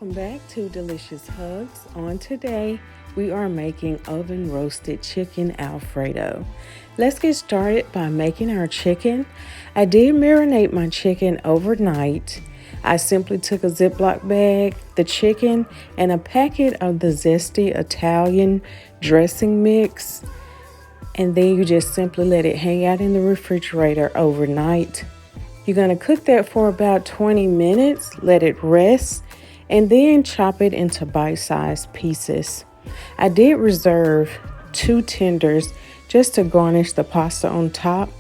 Welcome back to Delicious Hugs. On today, we are making oven roasted chicken Alfredo. Let's get started by making our chicken. I did marinate my chicken overnight. I simply took a Ziploc bag, the chicken, and a packet of the zesty Italian dressing mix. And then you just simply let it hang out in the refrigerator overnight. You're going to cook that for about 20 minutes, let it rest, and then chop it into bite-sized pieces. I did reserve 2 tenders just to garnish the pasta on top.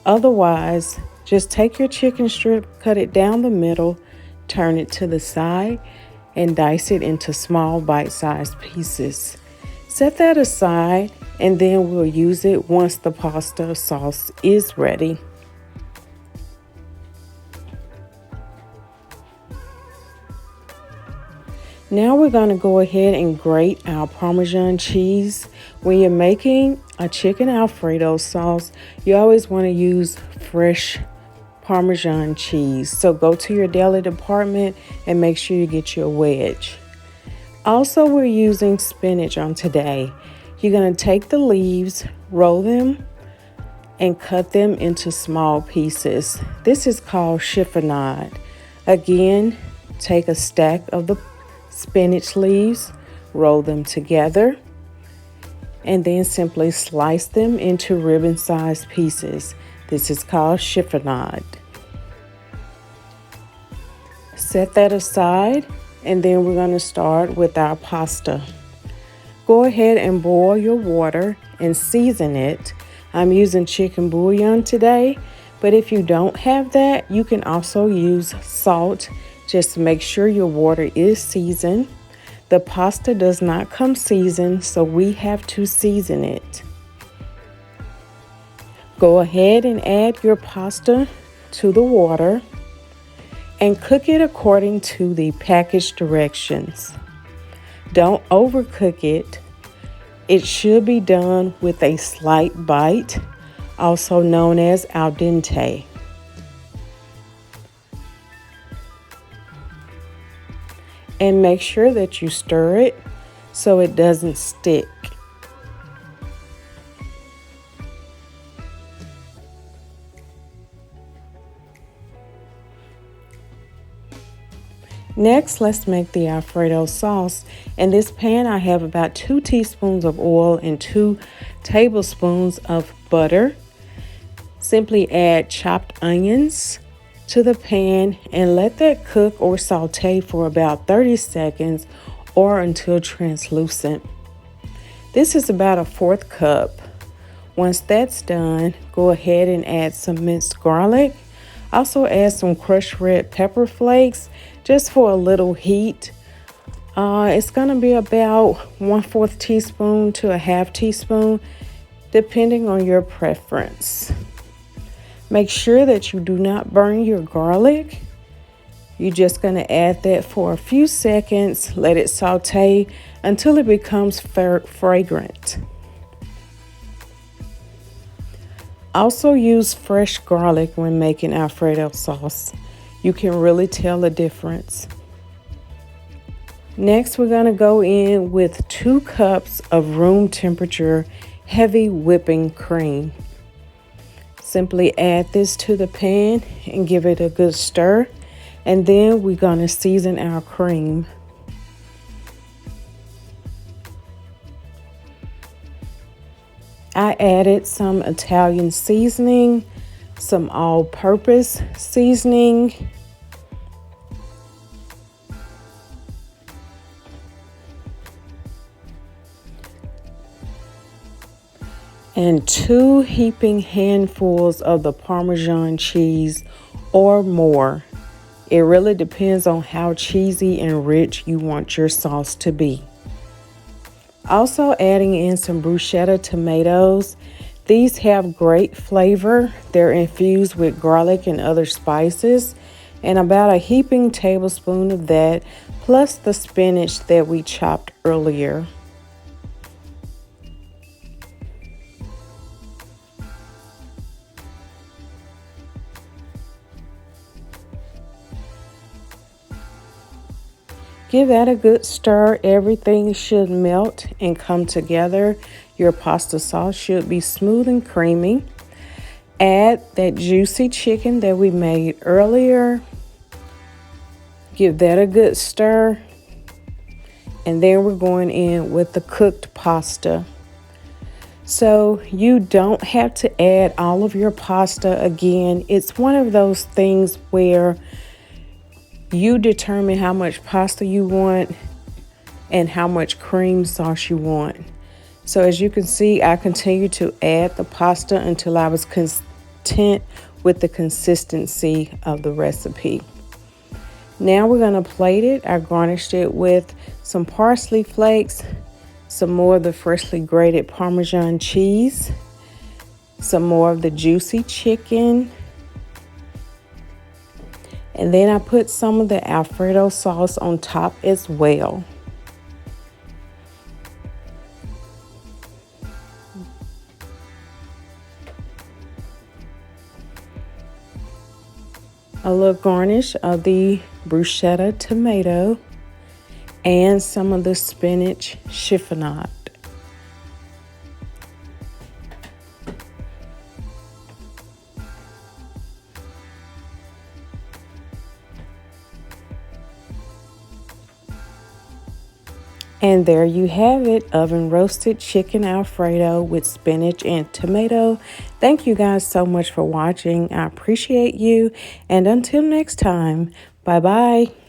Otherwise, just take your chicken strip, cut it down the middle, turn it to the side, and dice it into small bite-sized pieces. Set that aside, and then we'll use it once the pasta sauce is ready. Now we're going to go ahead and grate our Parmesan cheese. When you're making a chicken Alfredo sauce, you always want to use fresh Parmesan cheese. So go to your deli department and make sure you get your wedge. Also, we're using spinach on today. You're going to take the leaves, roll them, and cut them into small pieces. This is called chiffonade. Again, take a stack of the spinach leaves, roll them together, and then simply slice them into ribbon-sized pieces. This is called chiffonade. Set that aside, and then we're going to start with our pasta. Go ahead and boil your water and season it. I'm using chicken bouillon today, but if you don't have that, you can also use salt. Just make sure your water is seasoned. The pasta does not come seasoned, so we have to season it. Go ahead and add your pasta to the water and cook it according to the package directions. Don't overcook it. It should be done with a slight bite, also known as al dente. And make sure that you stir it so it doesn't stick. Next, let's make the Alfredo sauce. In this pan, I have about 2 teaspoons of oil and 2 tablespoons of butter. Simply add chopped onions to the pan and let that cook or saute for about 30 seconds or until translucent. This is about a 1/4 cup. Once that's done, go ahead and add some minced garlic. Also add some crushed red pepper flakes just for a little heat. It's going to be about 1/4 teaspoon to a 1/2 teaspoon depending on your preference. Make sure that you do not burn your garlic. You're just going to add that for a few seconds. Let it saute until it becomes fragrant. Also use fresh garlic when making Alfredo sauce. You can really tell the difference. Next, we're going to go in with 2 cups of room temperature heavy whipping cream. Simply add this to the pan and give it a good stir, and then we're going to season our cream. I added some Italian seasoning, some all-purpose seasoning, and 2 heaping handfuls of the Parmesan cheese or more. It really depends on how cheesy and rich you want your sauce to be. Also adding in some bruschetta tomatoes. These have great flavor. They're infused with garlic and other spices, and about a heaping tablespoon of that, plus the spinach that we chopped earlier. Give that a good stir. Everything should melt and come together. Your pasta sauce should be smooth and creamy. Add that juicy chicken that we made earlier. Give that a good stir. And then we're going in with the cooked pasta. So you don't have to add all of your pasta again. It's one of those things where you determine how much pasta you want and how much cream sauce you want. So as you can see, I continue to add the pasta until I was content with the consistency of the recipe. Now we're going to plate it. I garnished it with some parsley flakes, some more of the freshly grated Parmesan cheese, some more of the juicy chicken, and then I put some of the Alfredo sauce on top as well. A little garnish of the bruschetta tomato and some of the spinach chiffonade. And there you have it, oven roasted chicken Alfredo with spinach and tomato. Thank you guys so much for watching. I appreciate you. And until next time, bye-bye.